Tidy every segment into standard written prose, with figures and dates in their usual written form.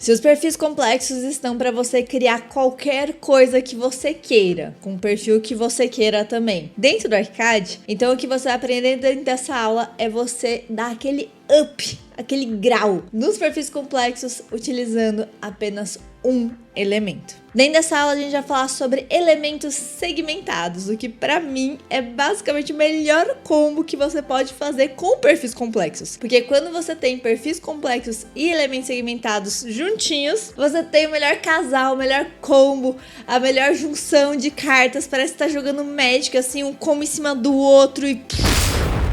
Seus perfis complexos estão para você criar qualquer coisa que você queira, com o perfil que você queira também. Dentro do ArchiCAD, então o que você vai aprender dentro dessa aula é você dar aquele up, aquele grau nos perfis complexos utilizando apenas um elemento. Dentro dessa aula a gente vai falar sobre elementos segmentados, o que pra mim é basicamente o melhor combo que você pode fazer com perfis complexos. Porque quando você tem perfis complexos e elementos segmentados juntinhos, você tem o melhor casal, o melhor combo, a melhor junção de cartas. Parece que tá jogando Magic, assim, um combo em cima do outro e...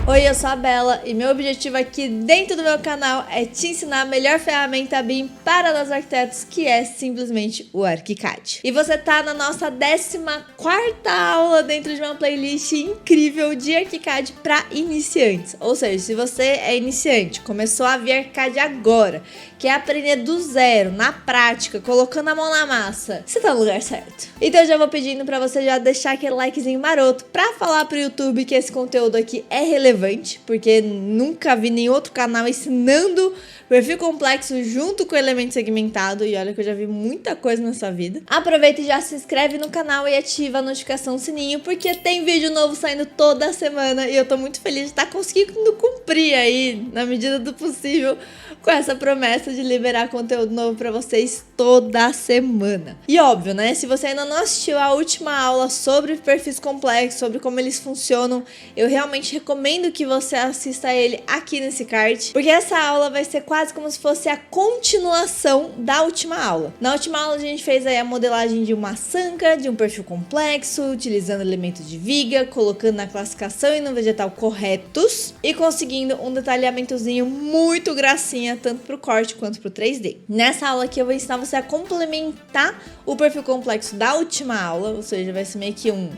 Oi, eu sou a Bela e meu objetivo aqui dentro do meu canal é te ensinar a melhor ferramenta BIM para nós arquitetos, que é simplesmente o ArchiCAD. E você tá na nossa 14ª aula dentro de uma playlist incrível de ArchiCAD para iniciantes. Ou seja, se você é iniciante, começou a ver ArchiCAD agora, quer aprender do zero, na prática, colocando a mão na massa, você tá no lugar certo. Então eu já vou pedindo para você já deixar aquele likezinho maroto para falar pro YouTube que esse conteúdo aqui é relevante, porque nunca vi nenhum outro canal ensinando perfil complexo junto com elemento segmentado, e olha que eu já vi muita coisa nessa vida. Aproveita e já se inscreve no canal e ativa a notificação sininho, porque tem vídeo novo saindo toda semana e eu tô muito feliz de estar conseguindo cumprir aí, na medida do possível, com essa promessa de liberar conteúdo novo pra vocês toda semana. E óbvio, né, se você ainda não assistiu a última aula sobre perfis complexos, sobre como eles funcionam, eu realmente recomendo que você assista a ele aqui nesse card, porque essa aula vai ser quase como se fosse a continuação da última aula. Na última aula a gente fez aí a modelagem de uma sanca, de um perfil complexo, utilizando elementos de viga, colocando na classificação e no vegetal corretos e conseguindo um detalhamentozinho muito gracinha, tanto pro corte quanto pro 3D. Nessa aula aqui eu vou ensinar você a complementar o perfil complexo da última aula, ou seja, vai ser meio que um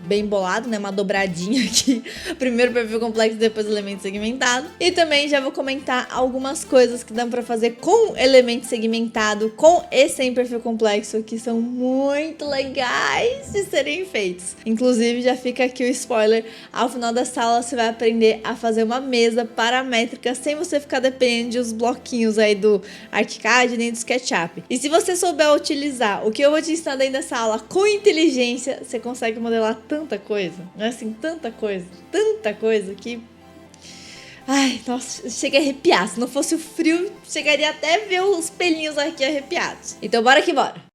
bem bolado, né, uma dobradinha aqui, primeiro perfil complexo, depois elemento segmentado. E também já vou comentar algumas coisas que dá pra fazer com elemento segmentado, com e sem perfil complexo, que são muito legais de serem feitos. Inclusive, já fica aqui o spoiler, ao final dessa aula você vai aprender a fazer uma mesa paramétrica sem você ficar dependendo dos bloquinhos aí do ArchiCAD nem do SketchUp. E se você souber utilizar o que eu vou te ensinar dentro dessa aula com inteligência, você consegue modelar tanta coisa, não é assim, tanta coisa que... Ai, nossa, chega a arrepiar. Se não fosse o frio, chegaria até a ver os pelinhos aqui arrepiados. Então bora que bora!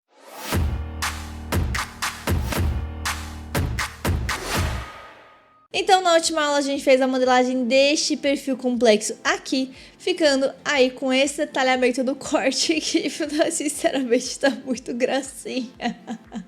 Então, na última aula a gente fez a modelagem deste perfil complexo aqui, ficando aí com esse detalhamento do corte que, sinceramente, tá muito gracinha.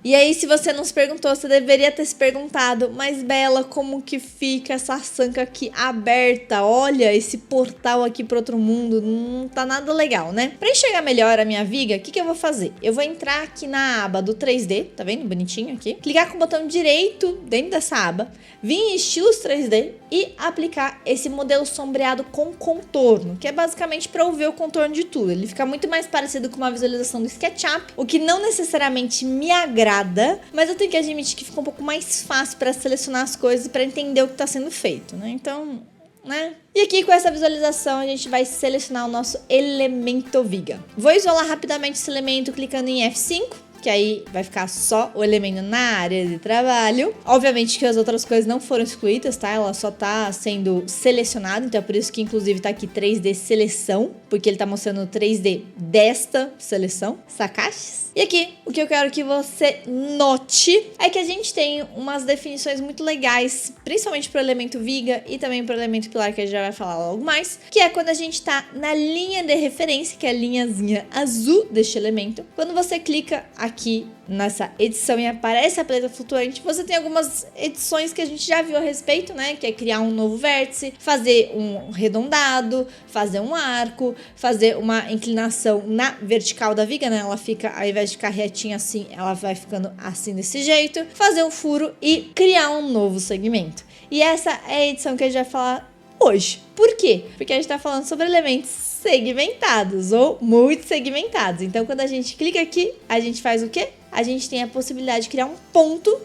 E aí, se você não se perguntou, você deveria ter se perguntado, mas Bela, como que fica essa sanca aqui aberta? Olha, esse portal aqui para outro mundo, não tá nada legal, né? Para enxergar melhor a minha viga, o que eu vou fazer? Eu vou entrar aqui na aba do 3D, tá vendo? Bonitinho aqui. Clicar com o botão direito dentro dessa aba, vir em estilos 3D e aplicar esse modelo sombreado com contorno, que é basicamente para eu ver o contorno de tudo. Ele fica muito mais parecido com uma visualização do SketchUp, o que não necessariamente me agrada, mas eu tenho que admitir que fica um pouco mais fácil para selecionar as coisas e para entender o que está sendo feito, né? Então, né? E aqui com essa visualização a gente vai selecionar o nosso elemento viga. Vou isolar rapidamente esse elemento clicando em F5. Que aí vai ficar só o elemento na área de trabalho. Obviamente que as outras coisas não foram excluídas, tá? Ela só tá sendo selecionada, então é por isso que inclusive tá aqui 3D seleção, porque ele tá mostrando o 3D desta seleção, sacaches? E aqui, o que eu quero que você note é que a gente tem umas definições muito legais, principalmente pro elemento viga e também pro elemento pilar, que a gente já vai falar logo mais, que é quando a gente tá na linha de referência, que é a linhazinha azul deste elemento. Quando você clica aqui nessa edição e aparece a paleta flutuante, você tem algumas edições que a gente já viu a respeito, né? Que é criar um novo vértice, fazer um arredondado, fazer um arco, fazer uma inclinação na vertical da viga, né? Ela fica, ao invés de ficar retinha assim, ela vai ficando assim desse jeito, fazer um furo e criar um novo segmento. E essa é a edição que a gente vai falar hoje. Por quê? Porque a gente tá falando sobre elementos segmentados ou muito segmentados. Então, quando a gente clica aqui, a gente faz o quê? A gente tem a possibilidade de criar um ponto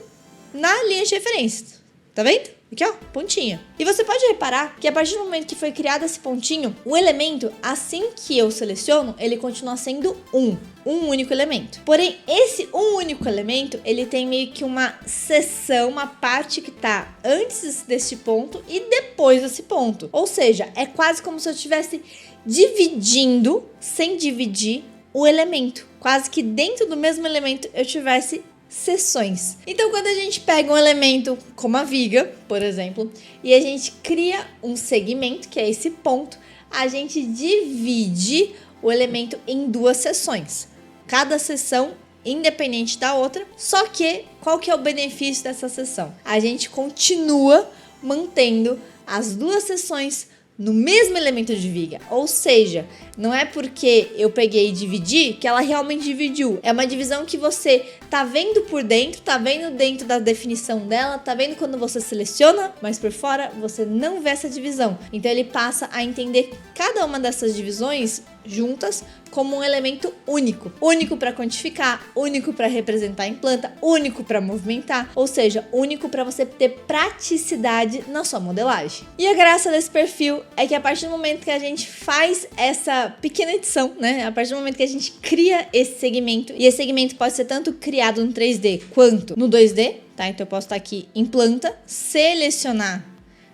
na linha de referência. Tá vendo? Aqui, ó, pontinho. E você pode reparar que a partir do momento que foi criado esse pontinho, o elemento, assim que eu seleciono, ele continua sendo um único elemento. Porém, esse um único elemento, ele tem meio que uma seção, uma parte que tá antes desse ponto e depois desse ponto. Ou seja, é quase como se eu estivesse dividindo, sem dividir, o elemento. Quase que dentro do mesmo elemento eu tivesse seções. Então, quando a gente pega um elemento como a viga, por exemplo, e a gente cria um segmento, que é esse ponto, a gente divide o elemento em duas seções. Cada seção independente da outra, só que qual que é o benefício dessa seção? A gente continua mantendo as duas seções no mesmo elemento de viga, ou seja, não é porque eu peguei e dividi que ela realmente dividiu, é uma divisão que você tá vendo por dentro, tá vendo dentro da definição dela, tá vendo quando você seleciona, mas por fora você não vê essa divisão, então ele passa a entender cada uma dessas divisões juntas como um elemento único. Único para quantificar, único para representar em planta, único para movimentar, ou seja, único para você ter praticidade na sua modelagem. E a graça desse perfil é que a partir do momento que a gente faz essa pequena edição, né? A partir do momento que a gente cria esse segmento, e esse segmento pode ser tanto criado no 3D quanto no 2D, tá? Então eu posso estar aqui em planta, selecionar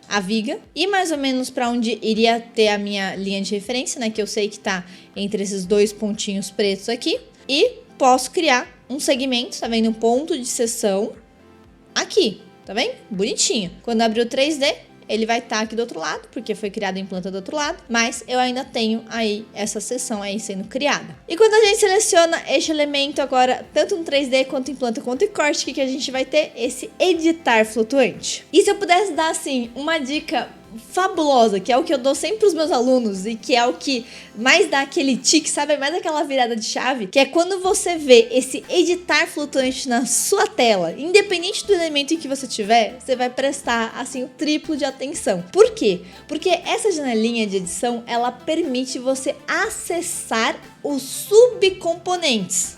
a viga e mais ou menos para onde iria ter a minha linha de referência, né, que eu sei que tá entre esses dois pontinhos pretos aqui, e posso criar um segmento, tá vendo, um ponto de seção aqui, tá vendo? Bonitinho. Quando abrir o 3D, ele vai estar aqui do outro lado, porque foi criado em planta do outro lado, mas eu ainda tenho aí essa seção aí sendo criada. E quando a gente seleciona este elemento agora, tanto no 3D quanto em planta quanto em corte, o que a gente vai ter? Esse editar flutuante. E se eu pudesse dar, assim, uma dica fabulosa, que é o que eu dou sempre pros meus alunos e que é o que mais dá aquele tique, sabe? Mais aquela virada de chave, que é quando você vê esse editar flutuante na sua tela, independente do elemento em que você tiver, você vai prestar, assim, o triplo de atenção. Por quê? Porque essa janelinha de edição, ela permite você acessar os subcomponentes.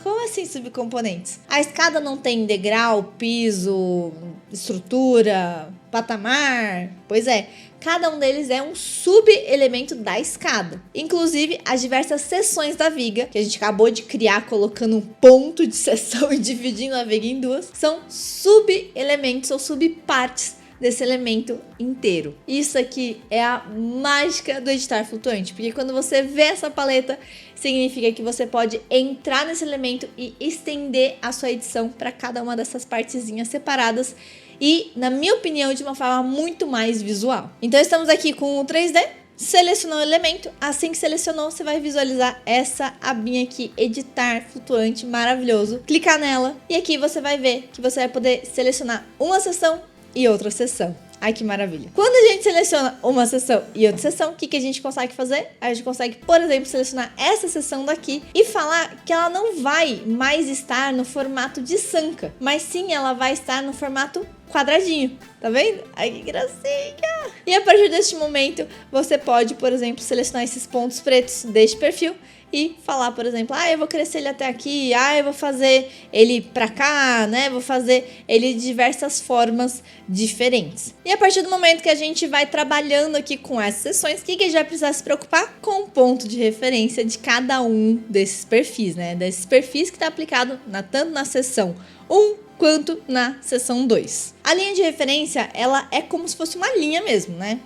Como assim subcomponentes? A escada não tem degrau, piso, estrutura, patamar? Pois é, cada um deles é um sub-elemento da escada. Inclusive, as diversas seções da viga, que a gente acabou de criar colocando um ponto de seção e dividindo a viga em duas, são sub-elementos ou subpartes desse elemento inteiro. Isso aqui é a mágica do editar flutuante, porque quando você vê essa paleta, significa que você pode entrar nesse elemento e estender a sua edição para cada uma dessas partezinhas separadas e, na minha opinião, de uma forma muito mais visual. Então estamos aqui com o 3D, selecionou o elemento, assim que selecionou, você vai visualizar essa abinha aqui, editar flutuante, maravilhoso. Clicar nela e aqui você vai ver que você vai poder selecionar uma seção e outra seção. Ai, que maravilha. Quando a gente seleciona uma seção e outra seção, o que a gente consegue fazer? A gente consegue, por exemplo, selecionar essa seção daqui e falar que ela não vai mais estar no formato de sanca, mas sim ela vai estar no formato quadradinho. Tá vendo? Ai, que gracinha! E a partir deste momento, você pode, por exemplo, selecionar esses pontos pretos deste perfil e falar, por exemplo, eu vou crescer ele até aqui, eu vou fazer ele pra cá, né? Vou fazer ele de diversas formas diferentes. E a partir do momento que a gente vai trabalhando aqui com essas seções, o que a gente vai precisar se preocupar? Com o ponto de referência de cada um desses perfis, né? Desses perfis que está aplicado tanto na seção 1 quanto na seção 2. A linha de referência, ela é como se fosse uma linha mesmo, né?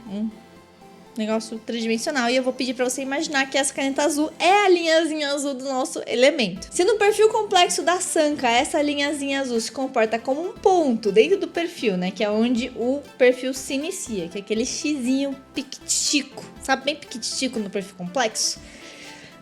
Negócio tridimensional, e eu vou pedir para você imaginar que essa caneta azul é a linhazinha azul do nosso elemento. Se no perfil complexo da Sanka, essa linhazinha azul se comporta como um ponto dentro do perfil, né, que é onde o perfil se inicia, que é aquele xizinho piquitico, sabe, bem piquitico no perfil complexo?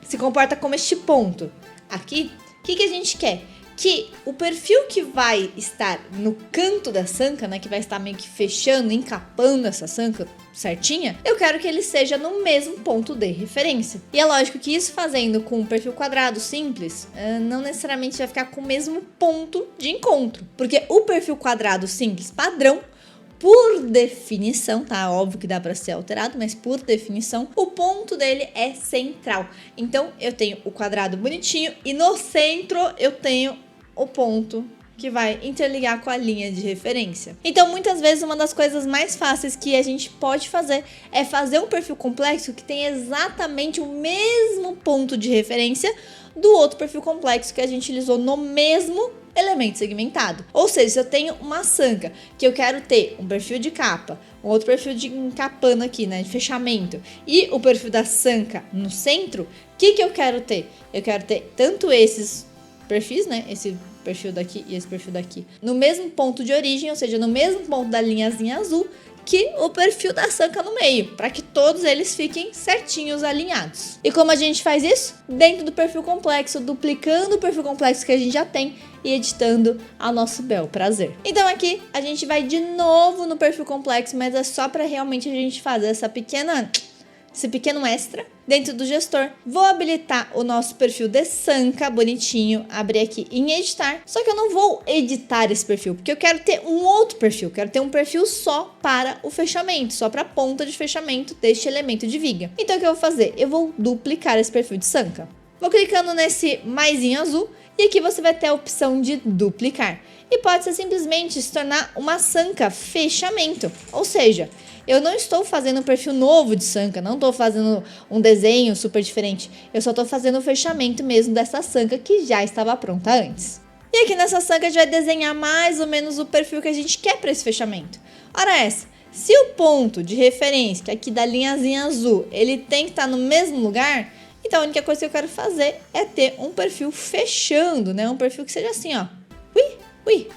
Se comporta como este ponto. Aqui, o que a gente quer? Que o perfil que vai estar no canto da Sanka, né, que vai estar meio que fechando, encapando essa Sanka certinha, eu quero que ele seja no mesmo ponto de referência. E é lógico que isso fazendo com um perfil quadrado simples, não necessariamente vai ficar com o mesmo ponto de encontro, porque o perfil quadrado simples padrão, por definição, tá? Óbvio que dá para ser alterado, mas por definição, o ponto dele é central. Então, eu tenho o quadrado bonitinho e no centro eu tenho o ponto que vai interligar com a linha de referência. Então, muitas vezes, uma das coisas mais fáceis que a gente pode fazer é fazer um perfil complexo que tem exatamente o mesmo ponto de referência do outro perfil complexo que a gente utilizou no mesmo elemento segmentado. Ou seja, se eu tenho uma sanca que eu quero ter um perfil de capa, um outro perfil de encapando aqui, né, de fechamento, e o perfil da sanca no centro, o que eu quero ter? Eu quero ter tanto esses perfis, né, esse perfil daqui e esse perfil daqui, no mesmo ponto de origem, ou seja, no mesmo ponto da linhazinha azul, que o perfil da sanca no meio, para que todos eles fiquem certinhos alinhados. E como a gente faz isso? Dentro do perfil complexo, duplicando o perfil complexo que a gente já tem e editando ao nosso bel prazer. Então aqui a gente vai de novo no perfil complexo, mas é só para realmente a gente fazer esse pequeno extra dentro do gestor. Vou habilitar o nosso perfil de sanca bonitinho, abrir aqui em editar, só que eu não vou editar esse perfil, porque eu quero ter um outro perfil, quero ter um perfil só para o fechamento, só para a ponta de fechamento deste elemento de viga. Então o que eu vou fazer? Eu vou duplicar esse perfil de sanca. Vou clicando nesse maisinho azul e aqui você vai ter a opção de duplicar. E pode ser simplesmente se tornar uma sanca fechamento, ou seja, eu não estou fazendo um perfil novo de sanca, não estou fazendo um desenho super diferente. Eu só estou fazendo o fechamento mesmo dessa sanca que já estava pronta antes. E aqui nessa sanca a gente vai desenhar mais ou menos o perfil que a gente quer para esse fechamento. Ora essa, se o ponto de referência, que é aqui da linhazinha azul, ele tem que estar no mesmo lugar, então a única coisa que eu quero fazer é ter um perfil fechando, né? Um perfil que seja assim, ó. Ui,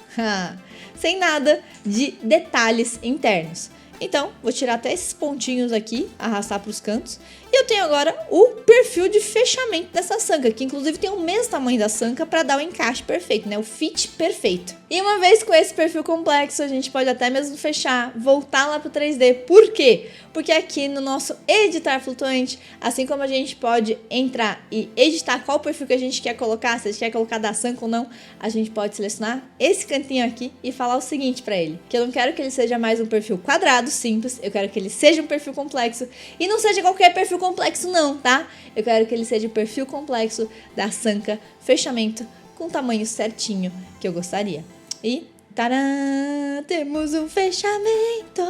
sem nada de detalhes internos. Então, vou tirar até esses pontinhos aqui, arrastar para os cantos. E eu tenho agora o perfil de fechamento dessa sanca, que inclusive tem o mesmo tamanho da sanca para dar o encaixe perfeito, né? O fit perfeito. E uma vez com esse perfil complexo, a gente pode até mesmo fechar, voltar lá para o 3D. Por quê? Porque aqui no nosso editar flutuante, assim como a gente pode entrar e editar qual perfil que a gente quer colocar, se a gente quer colocar da sanca ou não, a gente pode selecionar esse cantinho aqui e falar o seguinte para ele, que eu não quero que ele seja mais um perfil quadrado simples, eu quero que ele seja um perfil complexo e não seja qualquer perfil complexo não, tá? Eu quero que ele seja o perfil complexo da sanca fechamento com o tamanho certinho que eu gostaria. E tcharam, temos um fechamento.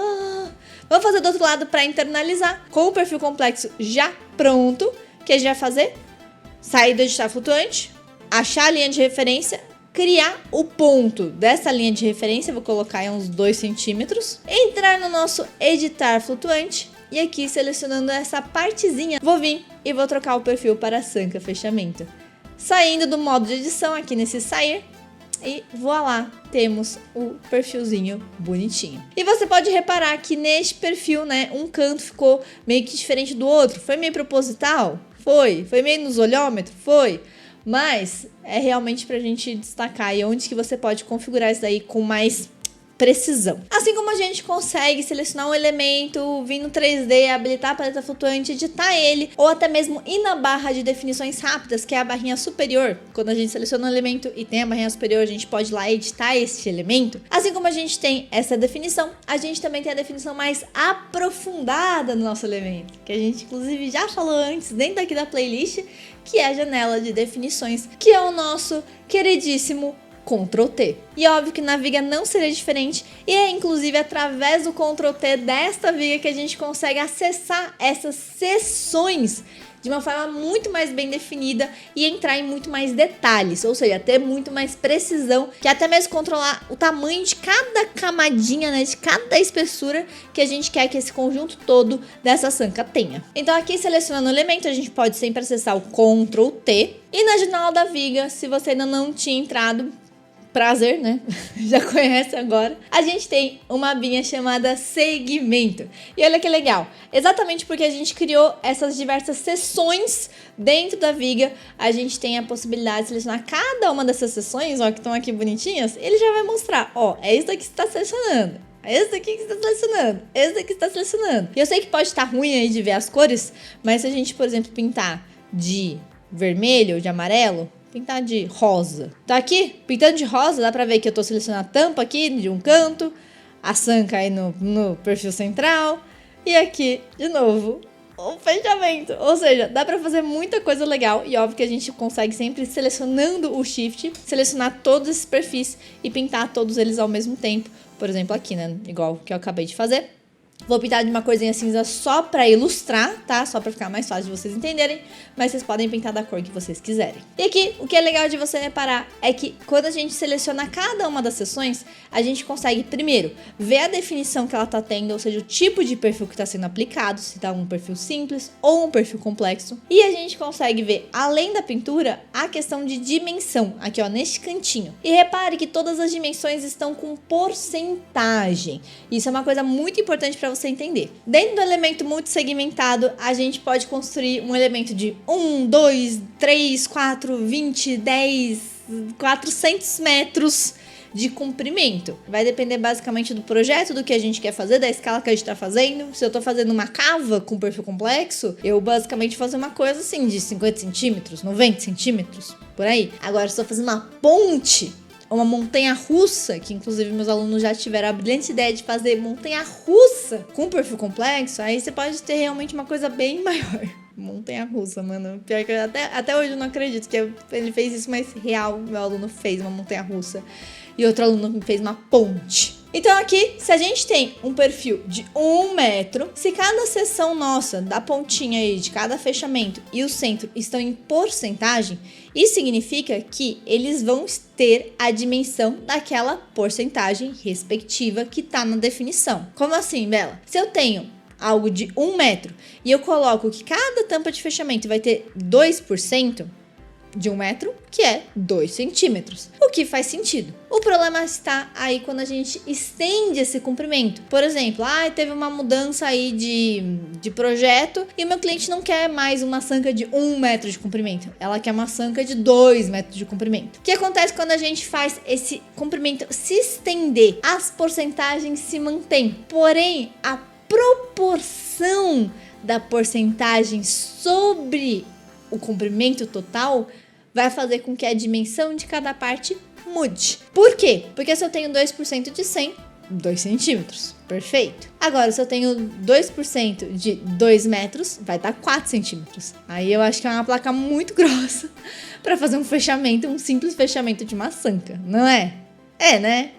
Vamos fazer do outro lado para internalizar. Com o perfil complexo já pronto, o que a gente vai fazer? Sair do editar flutuante, achar a linha de referência, criar o ponto dessa linha de referência, vou colocar em uns 2 centímetros, entrar no nosso editar flutuante e aqui selecionando essa partezinha, vou vir e vou trocar o perfil para sanca fechamento. Saindo do modo de edição aqui nesse sair e voilá, temos o perfilzinho bonitinho. E você pode reparar que neste perfil, né, um canto ficou meio que diferente do outro. Foi meio proposital? Foi. Foi meio nos olhômetros? Foi. Mas é realmente pra gente destacar e onde que você pode configurar isso daí com mais precisão. Assim como a gente consegue selecionar um elemento, vir no 3D, habilitar a paleta flutuante, editar ele, ou até mesmo ir na barra de definições rápidas, que é a barrinha superior. Quando a gente seleciona um elemento e tem a barrinha superior, a gente pode ir lá editar esse elemento. Assim como a gente tem essa definição, a gente também tem a definição mais aprofundada do nosso elemento, que a gente inclusive já falou antes, dentro aqui da playlist, que é a janela de definições, que é o nosso queridíssimo Ctrl T. E óbvio que na viga não seria diferente, e é inclusive através do Ctrl T desta viga que a gente consegue acessar essas seções de uma forma muito mais bem definida e entrar em muito mais detalhes, ou seja, ter muito mais precisão, que até mesmo controlar o tamanho de cada camadinha, né, de cada espessura que a gente quer que esse conjunto todo dessa sanca tenha. Então aqui selecionando o elemento, a gente pode sempre acessar o Ctrl T, e na janela da viga, se você ainda não tinha entrado, prazer, né? Já conhece agora. A gente tem uma abinha chamada segmento. E olha que legal. Exatamente porque a gente criou essas diversas seções dentro da viga, a gente tem a possibilidade de selecionar cada uma dessas seções, ó, que estão aqui bonitinhas. Ele já vai mostrar, ó, é isso daqui que você está selecionando. Esse daqui que você está selecionando. Esse daqui que você está selecionando. E eu sei que pode estar ruim aí de ver as cores, mas se a gente, por exemplo, pintar de vermelho ou de amarelo, pintar de rosa. Tá aqui, pintando de rosa, dá pra ver que eu tô selecionando a tampa aqui de um canto, a sanca aí no perfil central, e aqui, de novo, o fechamento. Ou seja, dá pra fazer muita coisa legal e óbvio que a gente consegue sempre selecionando o shift, selecionar todos esses perfis e pintar todos eles ao mesmo tempo. Por exemplo, aqui, né? Igual que eu acabei de fazer. Vou pintar de uma corzinha cinza só pra ilustrar, tá? Só pra ficar mais fácil de vocês entenderem. Mas vocês podem pintar da cor que vocês quiserem. E aqui, o que é legal de você reparar é que quando a gente seleciona cada uma das seções, a gente consegue, primeiro, ver a definição que ela tá tendo, ou seja, o tipo de perfil que tá sendo aplicado, se tá um perfil simples ou um perfil complexo. E a gente consegue ver, além da pintura, a questão de dimensão, aqui ó, neste cantinho. E repare que todas as dimensões estão com porcentagem. Isso é uma coisa muito importante para você entender. Dentro do elemento multissegmentado, a gente pode construir um elemento de 1, 2, 3, 4, 20, 10, 400 metros de comprimento. Vai depender basicamente do projeto, do que a gente quer fazer, da escala que a gente tá fazendo. Se eu tô fazendo uma cava com perfil complexo, eu basicamente vou fazer uma coisa assim de 50 centímetros, 90 centímetros, por aí. Agora, se eu tô fazendo uma ponte, uma montanha-russa, que inclusive meus alunos já tiveram a brilhante ideia de fazer montanha-russa com perfil complexo, aí você pode ter realmente uma coisa bem maior. Montanha-russa, mano. Pior que até hoje eu não acredito que ele fez isso, mas real, meu aluno fez uma montanha-russa e outro aluno fez uma ponte. Então aqui, se a gente tem um perfil de 1 metro, se cada seção nossa, da pontinha aí, de cada fechamento e o centro estão em porcentagem, isso significa que eles vão ter a dimensão daquela porcentagem respectiva que tá na definição. Como assim, Bela? Se eu tenho algo de 1 metro e eu coloco que cada tampa de fechamento vai ter 2%, de 1 metro, que é 2 centímetros. O que faz sentido. O problema está aí quando a gente estende esse comprimento. Por exemplo, teve uma mudança aí de projeto e o meu cliente não quer mais uma sanca de 1 metro de comprimento. Ela quer uma sanca de 2 metros de comprimento. O que acontece quando a gente faz esse comprimento se estender? As porcentagens se mantêm. Porém, a proporção da porcentagem sobre o comprimento total vai fazer com que a dimensão de cada parte mude. Por quê? Porque se eu tenho 2% de 100, 2 centímetros. Perfeito. Agora, se eu tenho 2% de 2 metros, vai dar 4 centímetros. Aí eu acho que é uma placa muito grossa para fazer um fechamento, um simples fechamento de uma sanca, não é? É, né?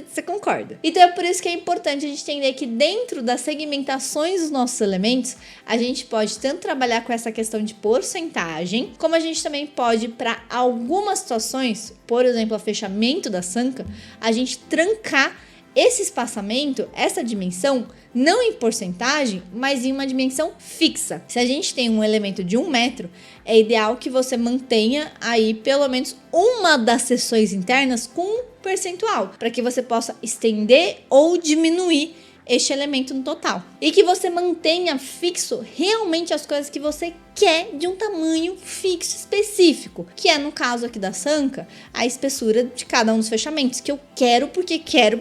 Você concorda. Então é por isso que é importante a gente entender que dentro das segmentações dos nossos elementos, a gente pode tanto trabalhar com essa questão de porcentagem, como a gente também pode, para algumas situações, por exemplo, o fechamento da sanca, a gente trancar esse espaçamento, essa dimensão, não em porcentagem, mas em uma dimensão fixa. Se a gente tem um elemento de 1 metro, é ideal que você mantenha aí pelo menos uma das seções internas com um percentual, para que você possa estender ou diminuir este elemento no total. E que você mantenha fixo realmente as coisas que você quer de um tamanho fixo específico, que é no caso aqui da sanca, a espessura de cada um dos fechamentos, que eu quero porque quero,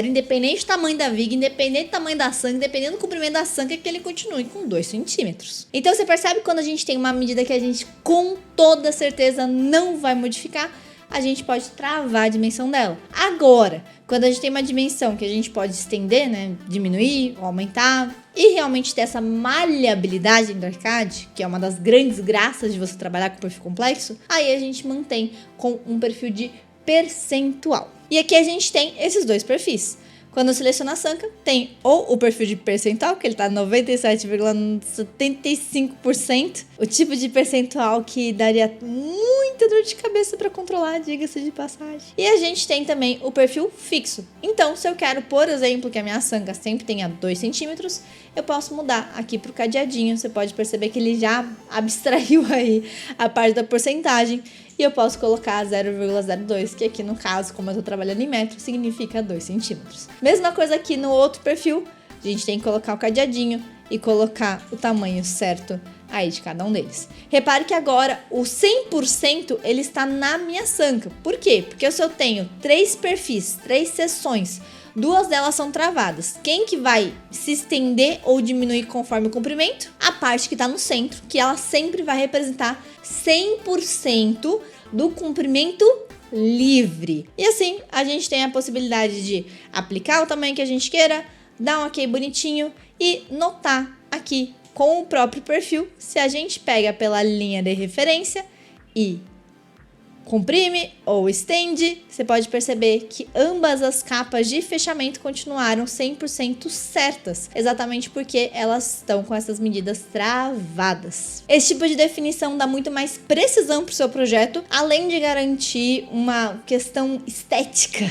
independente do tamanho da viga, independente do tamanho da sanca, independente do comprimento da sanca, que ele continue com 2 centímetros. Então você percebe quando a gente tem uma medida que a gente com toda certeza não vai modificar, a gente pode travar a dimensão dela. Agora, quando a gente tem uma dimensão que a gente pode estender, né, diminuir ou aumentar, e realmente ter essa maleabilidade do arcade, que é uma das grandes graças de você trabalhar com perfil complexo, aí a gente mantém com um perfil de percentual. E aqui a gente tem esses dois perfis. Quando eu seleciono a sanca, tem ou o perfil de percentual, que ele tá 97,75%, o tipo de percentual que daria muita dor de cabeça para controlar, diga-se de passagem. E a gente tem também o perfil fixo. Então, se eu quero, por exemplo, que a minha sanca sempre tenha 2 centímetros, eu posso mudar aqui pro cadeadinho. Você pode perceber que ele já abstraiu aí a parte da porcentagem. E eu posso colocar 0,02, que aqui no caso, como eu tô trabalhando em metro, significa 2 centímetros. Mesma coisa aqui no outro perfil, a gente tem que colocar o cadeadinho e colocar o tamanho certo aí de cada um deles. Repare que agora o 100% ele está na minha sanca. Por quê? Porque se eu tenho 3 perfis, 3 seções, 2 delas são travadas. Quem que vai se estender ou diminuir conforme o comprimento? A parte que está no centro, que ela sempre vai representar 100% do comprimento livre. E assim, a gente tem a possibilidade de aplicar o tamanho que a gente queira, dar um ok bonitinho e notar aqui com o próprio perfil, se a gente pega pela linha de referência e comprime ou estende, você pode perceber que ambas as capas de fechamento continuaram 100% certas, exatamente porque elas estão com essas medidas travadas. Esse tipo de definição dá muito mais precisão para o seu projeto, além de garantir uma questão estética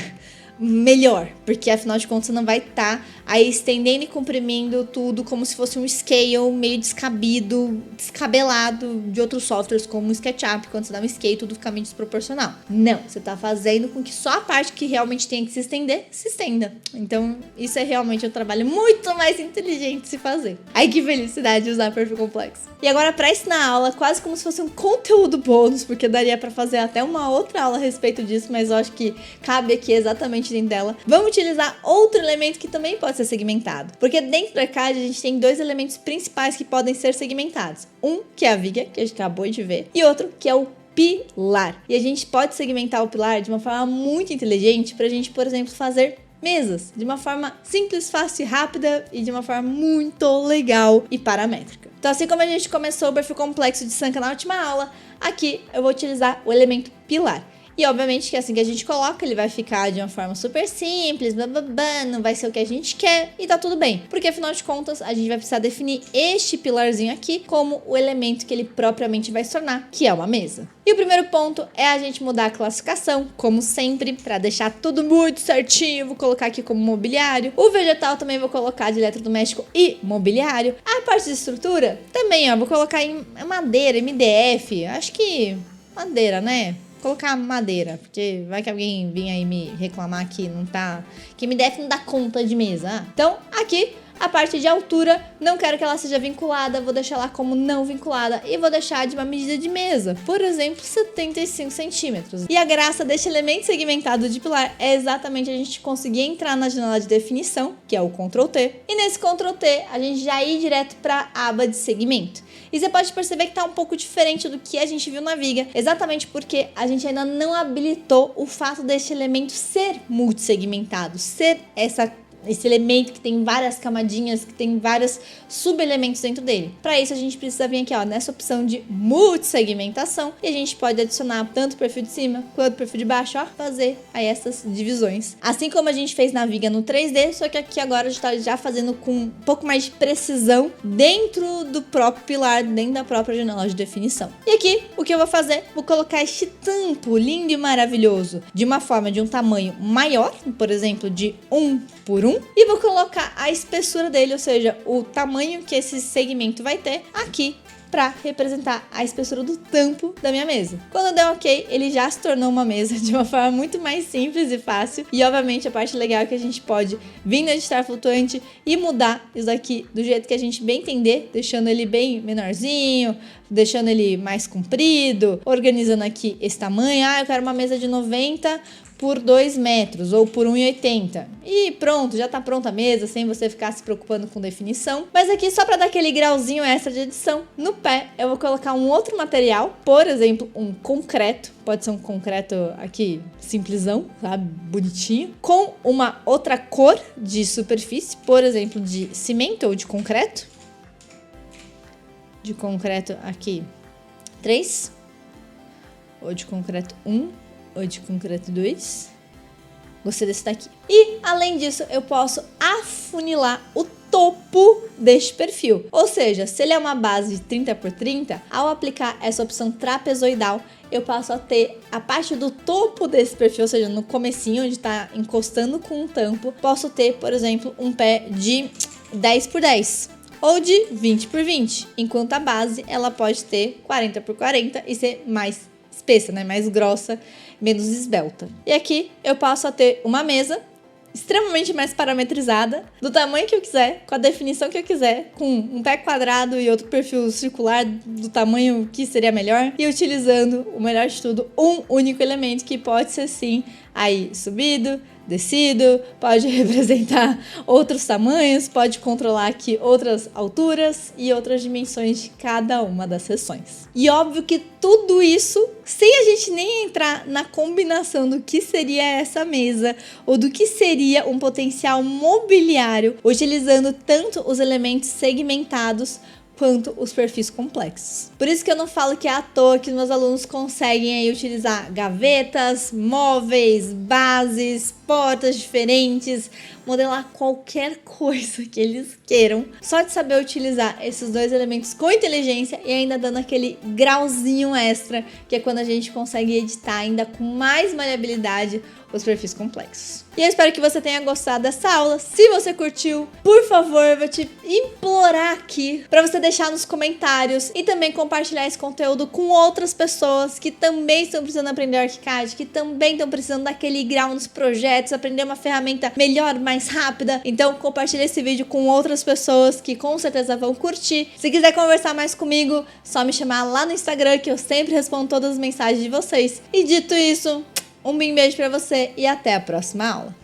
melhor, porque afinal de contas você não vai estar aí estendendo e comprimindo tudo como se fosse um scale meio descabido, descabelado de outros softwares como o SketchUp, quando você dá um scale tudo fica meio desproporcional. Não, você está fazendo com que só a parte que realmente tem que se estenda. Então isso é realmente um trabalho muito mais inteligente de se fazer. Ai que felicidade usar perfil complexo. E agora para ensinar a aula, quase como se fosse um conteúdo bônus, porque daria para fazer até uma outra aula a respeito disso, mas eu acho que cabe aqui exatamente dentro dela. Vamos utilizar outro elemento que também pode ser segmentado, porque dentro do Arcade a gente tem dois elementos principais que podem ser segmentados. Um que é a viga, que a gente acabou de ver, e outro que é o pilar. E a gente pode segmentar o pilar de uma forma muito inteligente para a gente, por exemplo, fazer mesas de uma forma simples, fácil e rápida e de uma forma muito legal e paramétrica. Então, assim como a gente começou o perfil complexo de Sanka na última aula, aqui eu vou utilizar o elemento pilar. E obviamente que assim que a gente coloca, ele vai ficar de uma forma super simples, não vai ser o que a gente quer e tá tudo bem. Porque afinal de contas, a gente vai precisar definir este pilarzinho aqui como o elemento que ele propriamente vai se tornar, que é uma mesa. E o primeiro ponto é a gente mudar a classificação, como sempre, para deixar tudo muito certinho. Vou colocar aqui como mobiliário. O vegetal também vou colocar de eletrodoméstico e mobiliário. A parte de estrutura também, ó, vou colocar em madeira, MDF. Acho que madeira, né? Colocar madeira, porque vai que alguém vinha aí me reclamar que não tá, que MDF não dá conta de mesa. Então, aqui, a parte de altura, não quero que ela seja vinculada, vou deixar ela como não vinculada e vou deixar de uma medida de mesa, por exemplo, 75 centímetros. E a graça deste elemento segmentado de pilar é exatamente a gente conseguir entrar na janela de definição, que é o Ctrl T, e nesse Ctrl T a gente já ir direto para a aba de segmento. E você pode perceber que tá um pouco diferente do que a gente viu na viga, exatamente porque a gente ainda não habilitou o fato deste elemento ser multissegmentado, ser esse elemento que tem várias camadinhas, que tem vários subelementos dentro dele. Para isso a gente precisa vir aqui, ó, nessa opção de multissegmentação, e a gente pode adicionar tanto o perfil de cima quanto o perfil de baixo, ó, fazer aí essas divisões. Assim como a gente fez na viga no 3D, só que aqui agora a gente tá já fazendo com um pouco mais de precisão dentro do próprio pilar, dentro da própria janela de definição. E aqui, o que eu vou fazer? Vou colocar este tampo lindo e maravilhoso de uma forma de um tamanho maior, por exemplo, de 1 por 1, e vou colocar a espessura dele, ou seja, o tamanho que esse segmento vai ter aqui para representar a espessura do tampo da minha mesa. Quando der ok, ele já se tornou uma mesa de uma forma muito mais simples e fácil. E obviamente a parte legal é que a gente pode vir no editar flutuante e mudar isso aqui do jeito que a gente bem entender, deixando ele bem menorzinho, deixando ele mais comprido, organizando aqui esse tamanho. Ah, eu quero uma mesa de 90 por 2 metros ou por 1,80. E pronto, já tá pronta a mesa, sem você ficar se preocupando com definição. Mas aqui, só para dar aquele grauzinho extra de edição, no pé eu vou colocar um outro material, por exemplo, um concreto. Pode ser um concreto aqui simplesão, sabe? Bonitinho. Com uma outra cor de superfície, por exemplo, de cimento ou de concreto. De concreto aqui 3. Ou de concreto 1. Ou de concreto 2. Gostei desse daqui. E, além disso, eu posso afunilar o topo deste perfil. Ou seja, se ele é uma base de 30 por 30, ao aplicar essa opção trapezoidal, eu passo a ter a parte do topo desse perfil, ou seja, no comecinho, onde está encostando com um tampo, posso ter, por exemplo, um pé de 10 por 10. Ou de 20 por 20. Enquanto a base, ela pode ter 40 por 40 e ser mais espessa, né? Mais grossa, menos esbelta. E aqui eu passo a ter uma mesa extremamente mais parametrizada, do tamanho que eu quiser, com a definição que eu quiser, com um pé quadrado e outro perfil circular do tamanho que seria melhor, e utilizando, o melhor de tudo, um único elemento que pode ser sim aí subido, tecido, pode representar outros tamanhos, pode controlar aqui outras alturas e outras dimensões de cada uma das seções. E óbvio que tudo isso sem a gente nem entrar na combinação do que seria essa mesa ou do que seria um potencial mobiliário, utilizando tanto os elementos segmentados quanto os perfis complexos. Por isso que eu não falo que é à toa que meus alunos conseguem aí utilizar gavetas, móveis, bases, portas diferentes, modelar qualquer coisa que eles queiram, só de saber utilizar esses dois elementos com inteligência e ainda dando aquele grauzinho extra, que é quando a gente consegue editar ainda com mais maleabilidade os perfis complexos. E eu espero que você tenha gostado dessa aula. Se você curtiu, por favor, eu vou te implorar aqui para você deixar nos comentários e também compartilhar esse conteúdo com outras pessoas que também estão precisando aprender ArchiCAD, que também estão precisando daquele grau nos projetos, aprender uma ferramenta melhor, mais rápida. Então compartilha esse vídeo com outras pessoas que com certeza vão curtir. Se quiser conversar mais comigo, só me chamar lá no Instagram, que eu sempre respondo todas as mensagens de vocês. E dito isso, um bem beijo pra você e até a próxima aula.